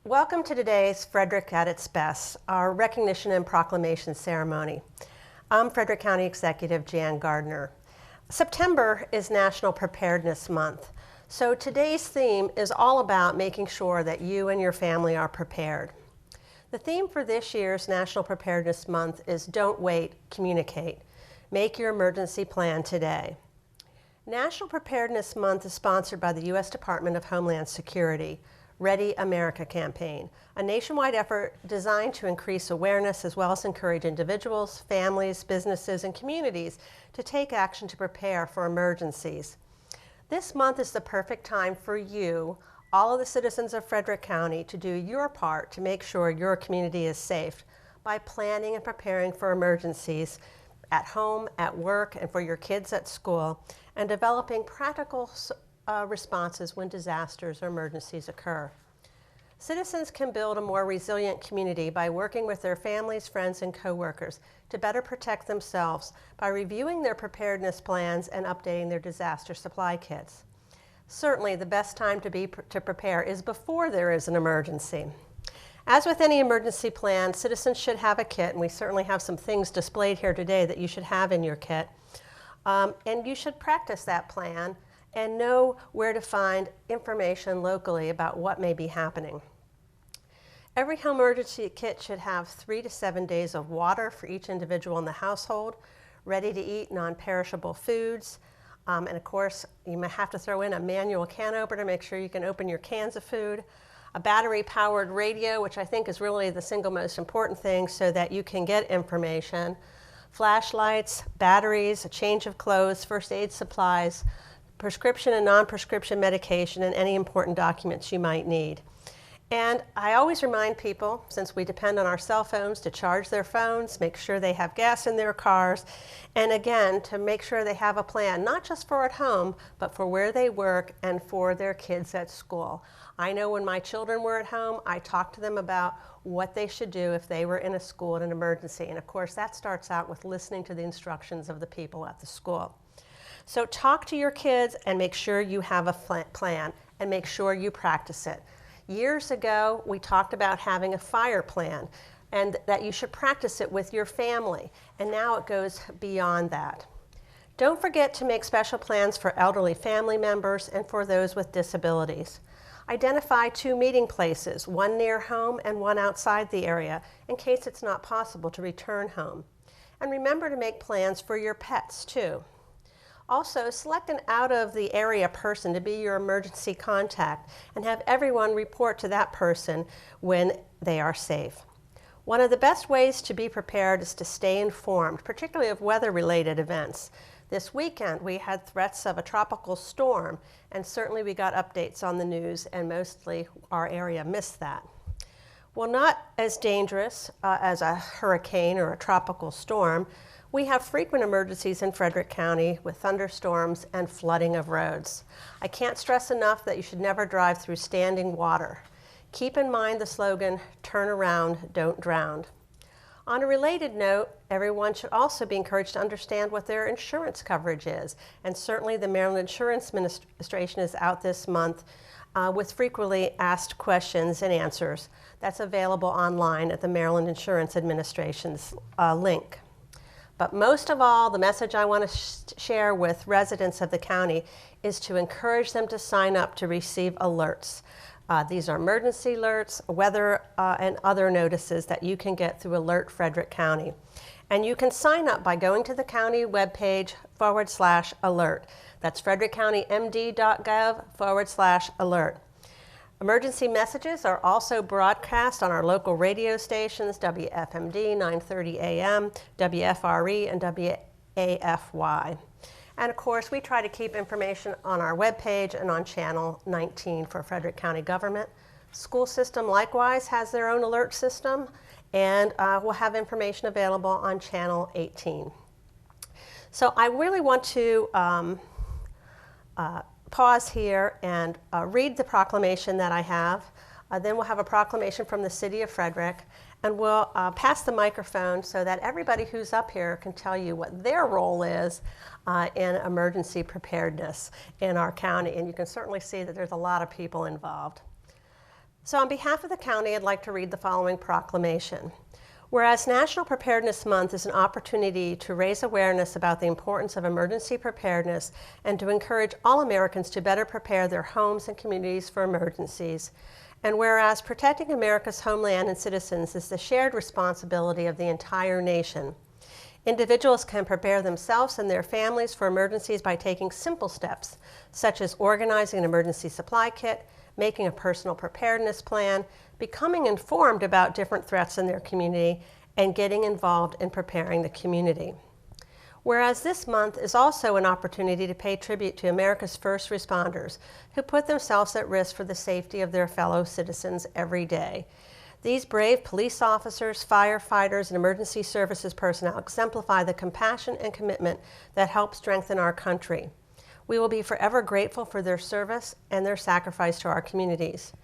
Welcome to today's Frederick at its Best, our recognition and proclamation ceremony. I'm Frederick County Executive Jan Gardner. September is National Preparedness Month, so today's theme is all about making sure that you and your family are prepared. The theme for this year's National Preparedness Month is Don't Wait, Communicate. Make your emergency plan today. National Preparedness Month is sponsored by the U.S. Department of Homeland Security, Ready America campaign, a nationwide effort designed to increase awareness as well as encourage individuals, families, businesses, and communities to take action to prepare for emergencies. This month is the perfect time for you, all of the citizens of Frederick County, to do your part to make sure your community is safe by planning and preparing for emergencies at home, at work, and for your kids at school, and developing practical responses when disasters or emergencies occur. Citizens can build a more resilient community by working with their families, friends, and coworkers to better protect themselves by reviewing their preparedness plans and updating their disaster supply kits. Certainly, the best time to prepare is before there is an emergency. As with any emergency plan, citizens should have a kit, and we certainly have some things displayed here today that you should have in your kit. And you should practice that plan and know where to find information locally about what may be happening. Every home emergency kit should have 3 to 7 days of water for each individual in the household, ready-to-eat non-perishable foods, and of course, you may have to throw in a manual can opener to make sure you can open your cans of food, a battery-powered radio, which I think is really the single most important thing so that you can get information, flashlights, batteries, a change of clothes, first aid supplies, prescription and non-prescription medication, and any important documents you might need. And I always remind people, since we depend on our cell phones to charge their phones, make sure they have gas in their cars, and again, to make sure they have a plan, not just for at home, but for where they work and for their kids at school. I know when my children were at home, I talked to them about what they should do if they were in a school in an emergency. And of course, that starts out with listening to the instructions of the people at the school. So talk to your kids and make sure you have a plan and make sure you practice it. Years ago, we talked about having a fire plan and that you should practice it with your family. And now it goes beyond that. Don't forget to make special plans for elderly family members and for those with disabilities. Identify 2 meeting places, one near home and one outside the area, in case it's not possible to return home. And remember to make plans for your pets too. Also, select an out-of-the-area person to be your emergency contact and have everyone report to that person when they are safe. One of the best ways to be prepared is to stay informed, particularly of weather-related events. This weekend, we had threats of a tropical storm, and certainly we got updates on the news, and mostly our area missed that. While not as dangerous as a hurricane or a tropical storm, we have frequent emergencies in Frederick County with thunderstorms and flooding of roads. I can't stress enough that you should never drive through standing water. Keep in mind the slogan, "Turn around, don't drown." On a related note, everyone should also be encouraged to understand what their insurance coverage is. And certainly the Maryland Insurance Administration is out this month with frequently asked questions and answers. That's available online at the Maryland Insurance Administration's link. But most of all, the message I want to share with residents of the county is to encourage them to sign up to receive alerts. These are emergency alerts, weather, and other notices that you can get through Alert Frederick County. And you can sign up by going to the county webpage /alert. That's frederickcountymd.gov /alert. Emergency messages are also broadcast on our local radio stations, WFMD 930 AM, WFRE, and WAFY. And of course, we try to keep information on our webpage and on Channel 19 for Frederick County government. School system likewise has their own alert system, and we'll have information available on Channel 18. So I really want to pause here and read the proclamation that I have. Then we'll have a proclamation from the City of Frederick, and we'll pass the microphone so that everybody who's up here can tell you what their role is in emergency preparedness in our county. And you can certainly see that there's a lot of people involved. So on behalf of the county, I'd like to read the following proclamation. Whereas National Preparedness Month is an opportunity to raise awareness about the importance of emergency preparedness and to encourage all Americans to better prepare their homes and communities for emergencies. And whereas protecting America's homeland and citizens is the shared responsibility of the entire nation. Individuals can prepare themselves and their families for emergencies by taking simple steps, such as organizing an emergency supply kit, making a personal preparedness plan, becoming informed about different threats in their community, and getting involved in preparing the community. Whereas this month is also an opportunity to pay tribute to America's first responders who put themselves at risk for the safety of their fellow citizens every day. These brave police officers, firefighters, and emergency services personnel exemplify the compassion and commitment that help strengthen our country. We will be forever grateful for their service and their sacrifice to our communities.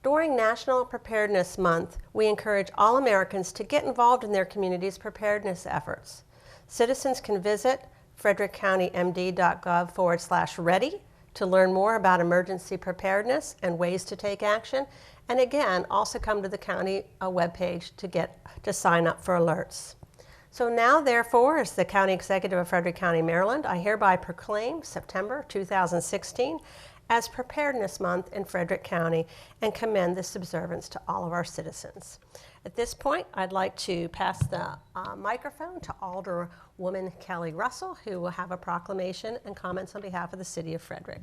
During National Preparedness Month, we encourage all Americans to get involved in their community's preparedness efforts. Citizens can visit frederickcountymd.gov/ready to learn more about emergency preparedness and ways to take action. And again, also come to the county webpage to sign up for alerts. So now, therefore, as the County Executive of Frederick County, Maryland, I hereby proclaim September 2016 as Preparedness Month in Frederick County and commend this observance to all of our citizens. At this point, I'd like to pass the microphone to Alderwoman Kelly Russell, who will have a proclamation and comments on behalf of the City of Frederick.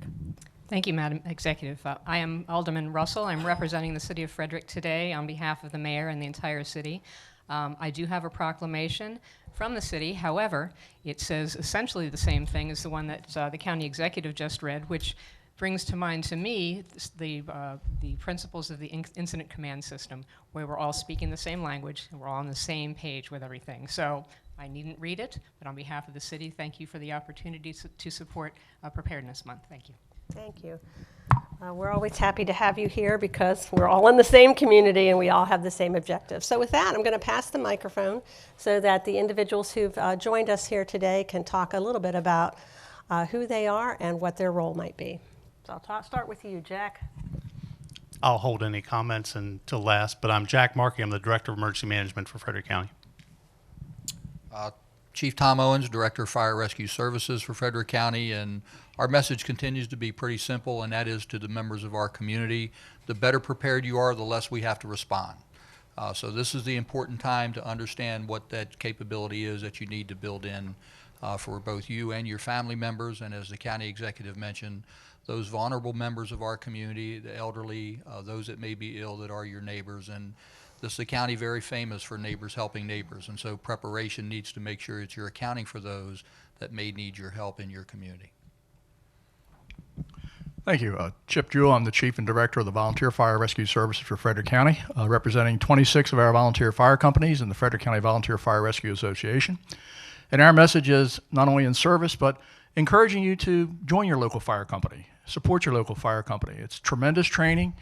Thank you, Madam Executive. I am Alderman Russell. I'm representing the City of Frederick today on behalf of the Mayor and the entire city. I do have a proclamation from the city. However, it says essentially the same thing as the one that the County Executive just read, which brings to mind to me the principles of the incident command system, where we're all speaking the same language and we're all on the same page with everything. So I needn't read it, but on behalf of the city, thank you for the opportunity to support Preparedness Month. Thank you. Thank you. We're always happy to have you here because we're all in the same community and we all have the same objectives. So with that, I'm going to pass the microphone so that the individuals who've joined us here today can talk a little bit about who they are and what their role might be. So I'll start with you, Jack. I'll hold any comments until last, but I'm Jack Markey. I'm the Director of Emergency Management for Frederick County. Chief Tom Owens, Director of Fire Rescue Services for Frederick County, and our message continues to be pretty simple, and that is to the members of our community: the better prepared you are, the less we have to respond. So this is the important time to understand what that capability is that you need to build in for both you and your family members, and as the County Executive mentioned, those vulnerable members of our community, the elderly, those that may be ill that are your neighbors. And this is a county very famous for neighbors helping neighbors, and so preparation needs to make sure that you're accounting for those that may need your help in your community. Thank you. Chip Jewell, I'm the Chief and Director of the Volunteer Fire Rescue Services for Frederick County, representing 26 of our volunteer fire companies and the Frederick County Volunteer Fire Rescue Association. And our message is not only in service, but encouraging you to join your local fire company, support your local fire company. It's tremendous training.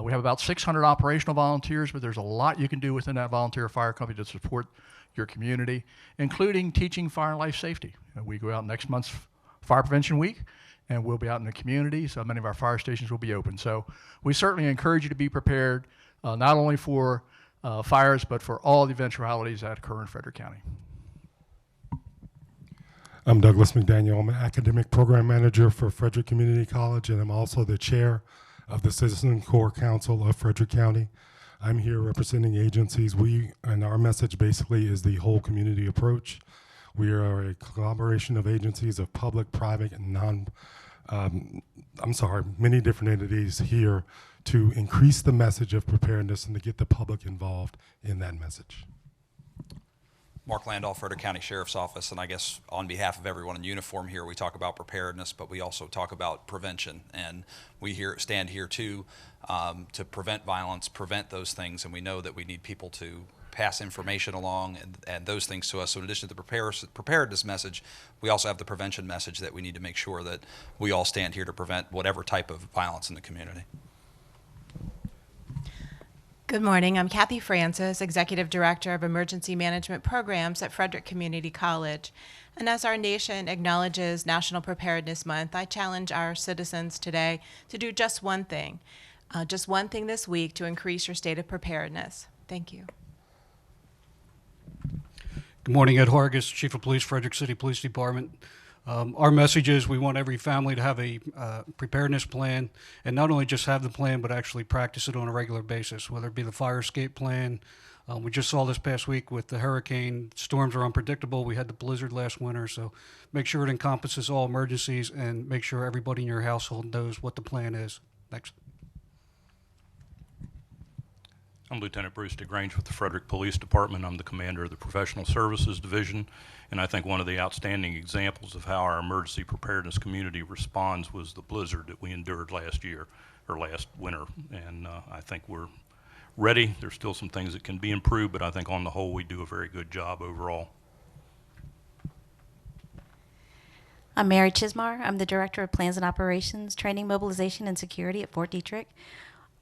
We have about 600 operational volunteers, but there's a lot you can do within that volunteer fire company to support your community, including teaching fire and life safety. We go out next month's Fire Prevention Week, and we'll be out in the community, so many of our fire stations will be open. So we certainly encourage you to be prepared, not only for fires, but for all the eventualities that occur in Frederick County. I'm Douglas McDaniel. I'm an Academic Program Manager for Frederick Community College, and I'm also the Chair of the Citizen Corps Council of Frederick County. I'm here representing agencies. And our message basically is the whole community approach. We are a collaboration of agencies of public, private, and many different entities here to increase the message of preparedness and to get the public involved in that message. Mark Landau, Frederick County Sheriff's Office, and I guess on behalf of everyone in uniform here, we talk about preparedness, but we also talk about prevention, and we stand here too to prevent violence, prevent those things, and we know that we need people to pass information along and those things to us. So in addition to the preparedness message, we also have the prevention message that we need to make sure that we all stand here to prevent whatever type of violence in the community. Good morning. I'm Kathy Francis, Executive Director of Emergency Management Programs at Frederick Community College. And as our nation acknowledges National Preparedness Month, I challenge our citizens today to do just one thing: Just one thing this week to increase your state of preparedness. Thank you. Good morning, Ed Hargis, Chief of Police, Frederick City Police Department. Our message is we want every family to have a preparedness plan, and not only just have the plan, but actually practice it on a regular basis, whether it be the fire escape plan. We just saw this past week with the hurricane. Storms are unpredictable. We had the blizzard last winter, so make sure it encompasses all emergencies and make sure everybody in your household knows what the plan is. Thanks. I'm Lieutenant Bruce DeGrange with the Frederick Police Department. I'm the commander of the Professional Services Division, and I think one of the outstanding examples of how our emergency preparedness community responds was the blizzard that we endured last winter. And I think we're ready. There's still some things that can be improved, but I think on the whole we do a very good job overall. I'm Mary Chismar. I'm the Director of Plans and Operations, Training, Mobilization, and Security at Fort Detrick.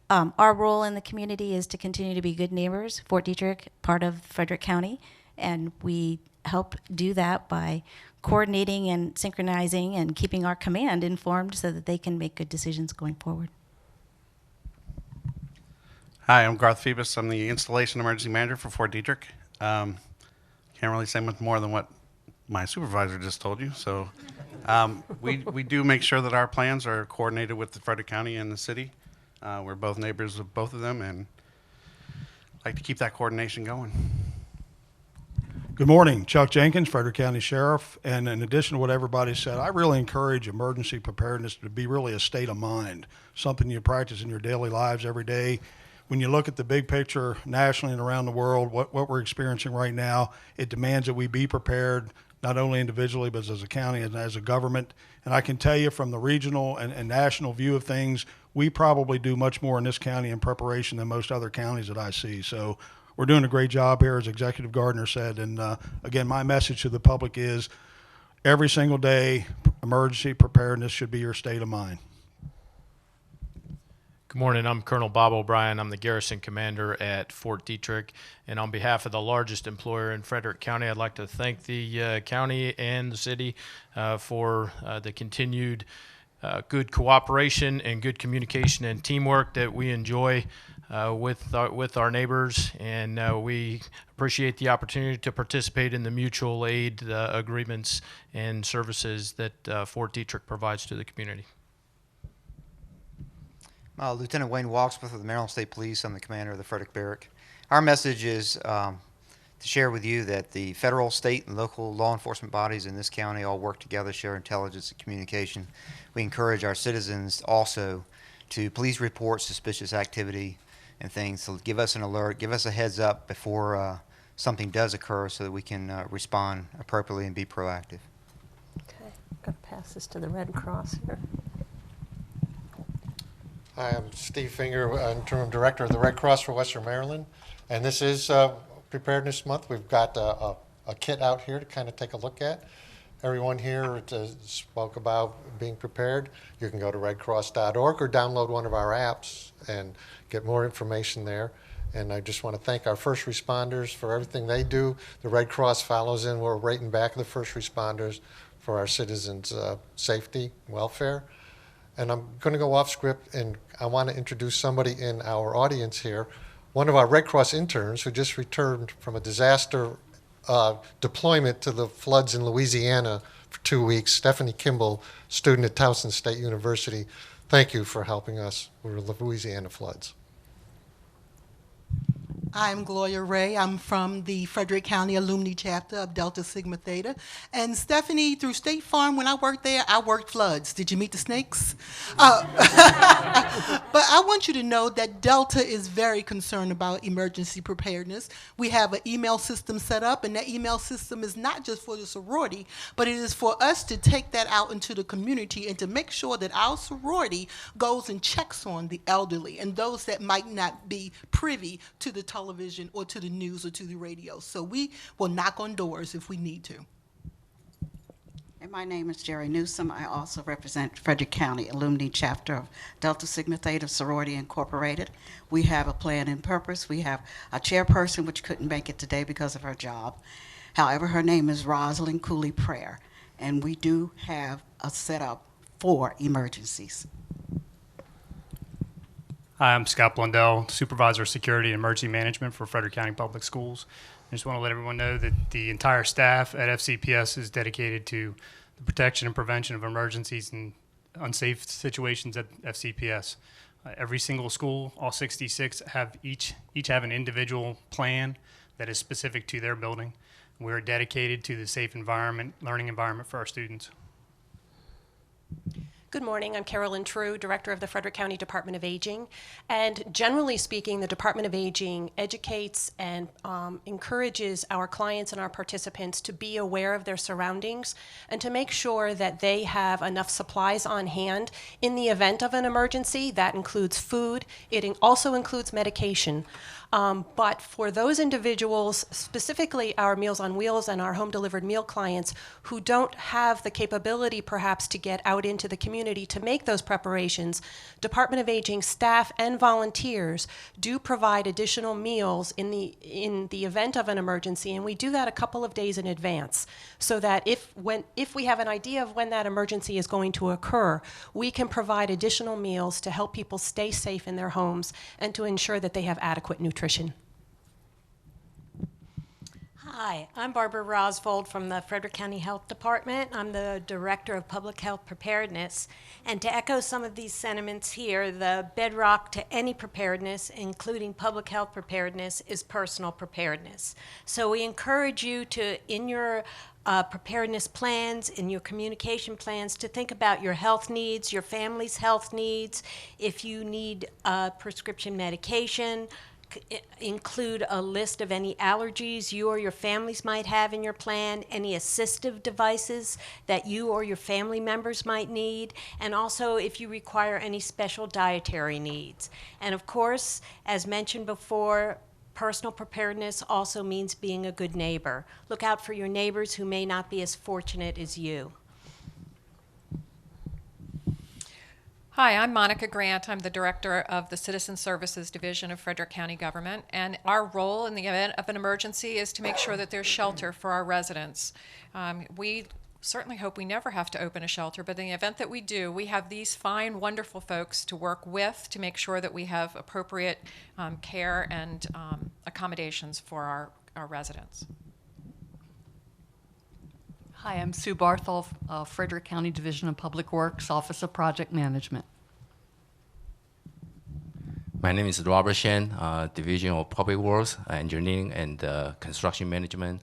Our role in the community is to continue to be good neighbors. Fort Detrick, part of Frederick County, and we help do that by coordinating and synchronizing and keeping our command informed so that they can make good decisions going forward. Hi, I'm Garth Phoebus. I'm the Installation Emergency Manager for Fort Detrick. Can't really say much more than what my supervisor just told you. So we do make sure that our plans are coordinated with the Frederick County and the city. We're both neighbors of both of them and like to keep that coordination going. Good morning, Chuck Jenkins, Frederick County Sheriff. And in addition to what everybody said, I really encourage emergency preparedness to be really a state of mind, something you practice in your daily lives every day. When you look at the big picture nationally and around the world, what we're experiencing right now, it demands that we be prepared, not only individually, but as a county and as a government. And I can tell you from the regional and national view of things, we probably do much more in this county in preparation than most other counties that I see. So we're doing a great job here, as Executive Gardner said. And again, my message to the public is every single day, emergency preparedness should be your state of mind. Good morning. I'm Colonel Bob O'Brien. I'm the Garrison Commander at Fort Detrick. And on behalf of the largest employer in Frederick County, I'd like to thank the county and the city for the continued good cooperation and good communication and teamwork that we enjoy with our neighbors. And we appreciate the opportunity to participate in the mutual aid agreements and services that Fort Detrick provides to the community. Lieutenant Wayne Walksmith with the Maryland State Police. I'm the commander of the Frederick Barrack. Our message is to share with you that the federal, state, and local law enforcement bodies in this county all work together, share intelligence and communication. We encourage our citizens also to please report suspicious activity and things. So give us an alert, give us a heads up before something does occur so that we can respond appropriately and be proactive. Okay, I'm going to pass this to the Red Cross here. Hi, I'm Steve Finger, Interim Director of the Red Cross for Western Maryland. And this is Preparedness Month. We've got a kit out here to kind of take a look at. Everyone here spoke about being prepared. You can go to redcross.org or download one of our apps and get more information there. And I just want to thank our first responders for everything they do. The Red Cross follows in. We're right in back of the first responders for our citizens' safety and welfare. And I'm going to go off script, and I want to introduce somebody in our audience here, one of our Red Cross interns who just returned from a disaster deployment to the floods in Louisiana for 2 weeks, Stephanie Kimball, student at Towson State University. Thank you for helping us with the Louisiana floods. I'm Gloria Ray. I'm from the Frederick County Alumni Chapter of Delta Sigma Theta. And Stephanie, through State Farm, when I worked there, I worked floods. Did you meet the snakes? But I want you to know that Delta is very concerned about emergency preparedness. We have an email system set up, and that email system is not just for the sorority, but it is for us to take that out into the community and to make sure that our sorority goes and checks on the elderly and those that might not be privy to the television or to the news or to the radio. So we will knock on doors if we need to. And my name is Jerry Newsom. I also represent Frederick County Alumni Chapter of Delta Sigma Theta Sorority Incorporated. We have a plan and purpose. We have a chairperson which couldn't make it today because of her job. However, her name is Rosalind Cooley Prayer, and we do have a setup for emergencies. Hi, I'm Scott Blundell, Supervisor of Security and Emergency Management for Frederick County Public Schools. I just want to let everyone know that the entire staff at FCPS is dedicated to the protection and prevention of emergencies and unsafe situations at FCPS. Every single school, all 66, have each have an individual plan that is specific to their building. We're dedicated to the safe environment, learning environment for our students. Good morning. I'm Carolyn True, Director of the Frederick County Department of Aging. And generally speaking, the Department of Aging educates and encourages our clients and our participants to be aware of their surroundings and to make sure that they have enough supplies on hand in the event of an emergency. That includes food. It also includes medication. But for those individuals, specifically our Meals on Wheels and our home delivered meal clients who don't have the capability perhaps to get out into the community to make those preparations, Department of Aging staff and volunteers do provide additional meals in the event of an emergency, and we do that a couple of days in advance so that if we have an idea of when that emergency is going to occur, we can provide additional meals to help people stay safe in their homes and to ensure that they have adequate nutrition. Hi, I'm Barbara Rosvold from the Frederick County Health Department. I'm the Director of Public Health Preparedness. And to echo some of these sentiments here, the bedrock to any preparedness, including public health preparedness, is personal preparedness. So we encourage you to, in your preparedness plans, in your communication plans, to think about your health needs, your family's health needs. If you need prescription medication, include a list of any allergies you or your families might have in your plan, any assistive devices that you or your family members might need, and also if you require any special dietary needs. And of course, as mentioned before, personal preparedness also means being a good neighbor. Look out for your neighbors who may not be as fortunate as you. Hi, I'm Monica Grant. I'm the Director of the Citizen Services Division of Frederick County Government, and our role in the event of an emergency is to make sure that there's shelter for our residents. We certainly hope we never have to open a shelter, but in the event that we do, we have these fine, wonderful folks to work with to make sure that we have appropriate care and accommodations for our residents. Hi, I'm Sue Barthol, Frederick County Division of Public Works, Office of Project Management. My name is Robert Shen, Division of Public Works, Engineering, and Construction Management.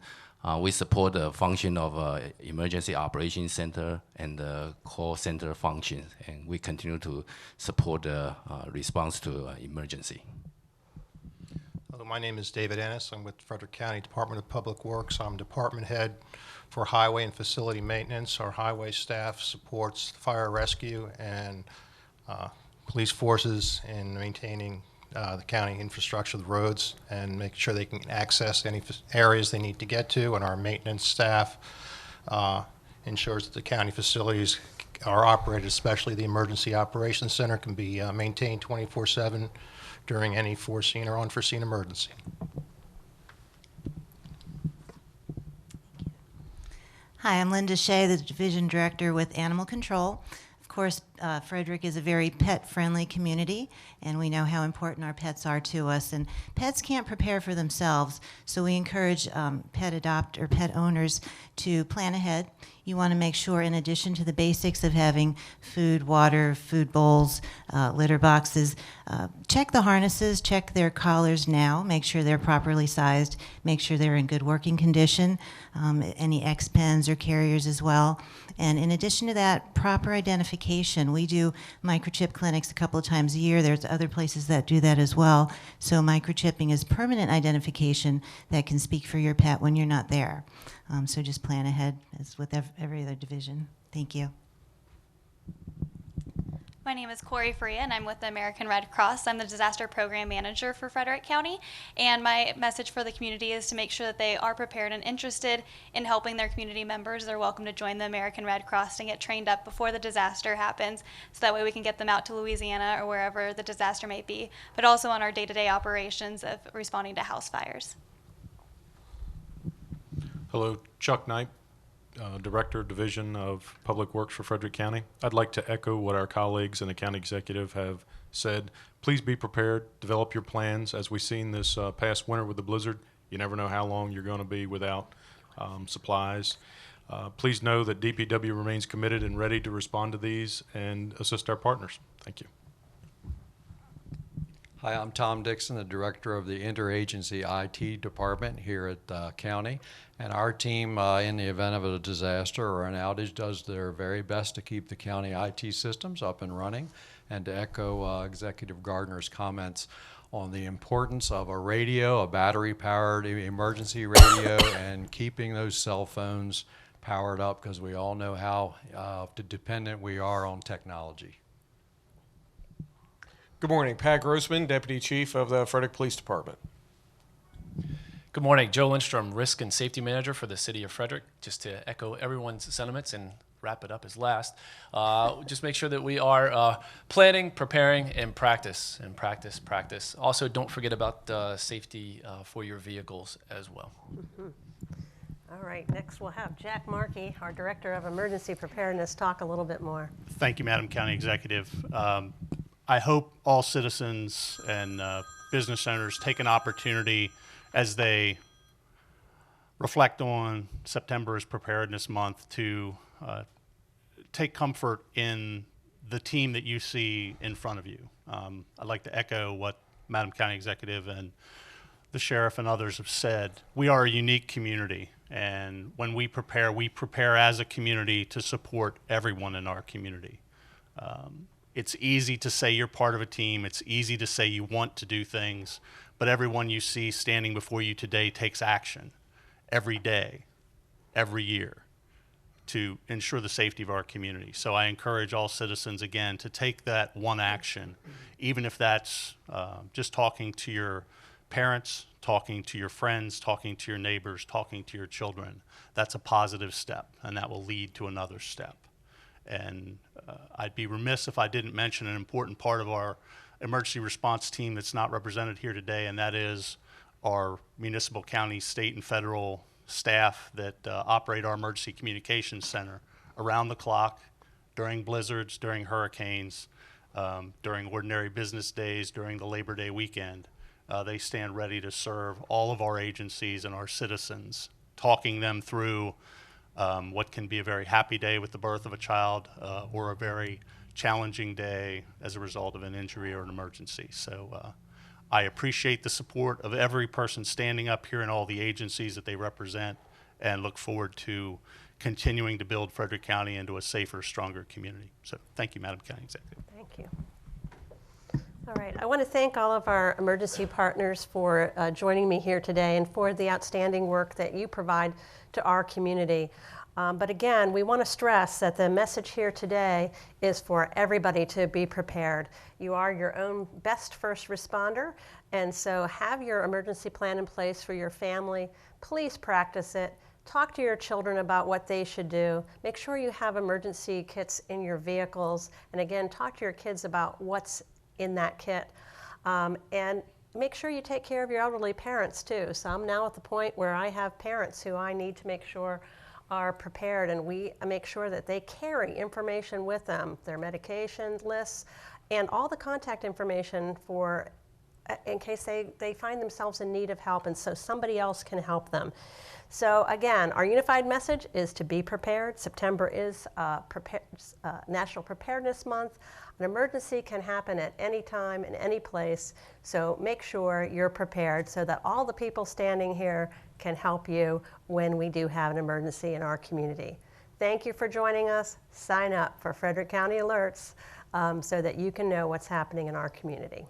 We support the function of Emergency Operations Center and the call center functions, and we continue to support the response to emergency. Hello, my name is David Ennis. I'm with Frederick County Department of Public Works. I'm department head for highway and facility maintenance. Our highway staff supports fire rescue and police forces in maintaining the county infrastructure, the roads, and making sure they can access any areas they need to get to. And our maintenance staff ensures that the county facilities are operated, especially the Emergency Operations Center, can be maintained 24/7 during any foreseen or unforeseen emergency. Hi, I'm Linda Shea, the Division Director with Animal Control. Of course, Frederick is a very pet-friendly community, and we know how important our pets are to us. And pets can't prepare for themselves, so we encourage pet owners to plan ahead. You want to make sure, in addition to the basics of having food, water, food bowls, litter boxes, check the harnesses, check their collars now, make sure they're properly sized, make sure they're in good working condition, any X-pens or carriers as well. And in addition to that, proper identification. We do microchip clinics a couple of times a year. There's other places that do that as well. So microchipping is permanent identification that can speak for your pet when you're not there. So just plan ahead, as with every other division. Thank you. My name is Corey Faria, and I'm with the American Red Cross. I'm the Disaster Program Manager for Frederick County, and my message for the community is to make sure that they are prepared and interested in helping their community members. They're welcome to join the American Red Cross and get trained up before the disaster happens, so that way we can get them out to Louisiana or wherever the disaster may be, but also on our day-to-day operations of responding to house fires. Hello, Chuck Knight, Director, Division of Public Works for Frederick County. I'd like to echo what our colleagues and the county executive have said. Please be prepared, develop your plans. As we've seen this past winter with the blizzard, you never know how long you're going to be without supplies. Please know that DPW remains committed and ready to respond to these and assist our partners. Thank you. Hi, I'm Tom Dixon, the Director of the Interagency IT Department here at the county. And our team, in the event of a disaster or an outage, does their very best to keep the county IT systems up and running. And to echo Executive Gardner's comments on the importance of a radio, a battery-powered emergency radio, and keeping those cell phones powered up, because we all know how dependent we are on technology. Good morning. Pat Grossman, Deputy Chief of the Frederick Police Department. Good morning. Joe Lindstrom, Risk and Safety Manager for the City of Frederick. Just to echo everyone's sentiments and wrap it up as last, just make sure that we are planning, preparing, and practice. Also, don't forget about safety for your vehicles as well. Mm-hmm. All right, next we'll have Jack Markey, our Director of Emergency Preparedness, talk a little bit more. Thank you, Madam County Executive. I hope all citizens and business owners take an opportunity as they reflect on September as Preparedness Month to take comfort in the team that you see in front of you. I'd like to echo what Madam County Executive and the Sheriff and others have said. We are a unique community, and when we prepare as a community to support everyone in our community. It's easy to say you're part of a team. It's easy to say you want to do things, but everyone you see standing before you today takes action every day, every year, to ensure the safety of our community. So I encourage all citizens, again, to take that one action, even if that's just talking to your parents, talking to your friends, talking to your neighbors, talking to your children. That's a positive step, and that will lead to another step. And I'd be remiss if I didn't mention an important part of our emergency response team that's not represented here today, and that is our municipal, county, state, and federal staff that operate our emergency communications center around the clock during blizzards, during hurricanes, during ordinary business days, during the Labor Day weekend. They stand ready to serve all of our agencies and our citizens, talking them through what can be a very happy day with the birth of a child or a very challenging day as a result of an injury or an emergency. So I appreciate the support of every person standing up here and all the agencies that they represent, and look forward to continuing to build Frederick County into a safer, stronger community. So thank you, Madam County Executive. Thank you. All right, I want to thank all of our emergency partners for joining me here today and for the outstanding work that you provide to our community. But again, we want to stress that the message here today is for everybody to be prepared. You are your own best first responder, and so have your emergency plan in place for your family. Please practice it. Talk to your children about what they should do. Make sure you have emergency kits in your vehicles. And again, talk to your kids about what's in that kit. And make sure you take care of your elderly parents too. So I'm now at the point where I have parents who I need to make sure are prepared, and we make sure that they carry information with them, their medication lists, and all the contact information for in case they find themselves in need of help, and so somebody else can help them. So again, our unified message is to be prepared. September is National Preparedness Month. An emergency can happen at any time, in any place, so make sure you're prepared so that all the people standing here can help you when we do have an emergency in our community. Thank you for joining us. Sign up for Frederick County Alerts so that you can know what's happening in our community.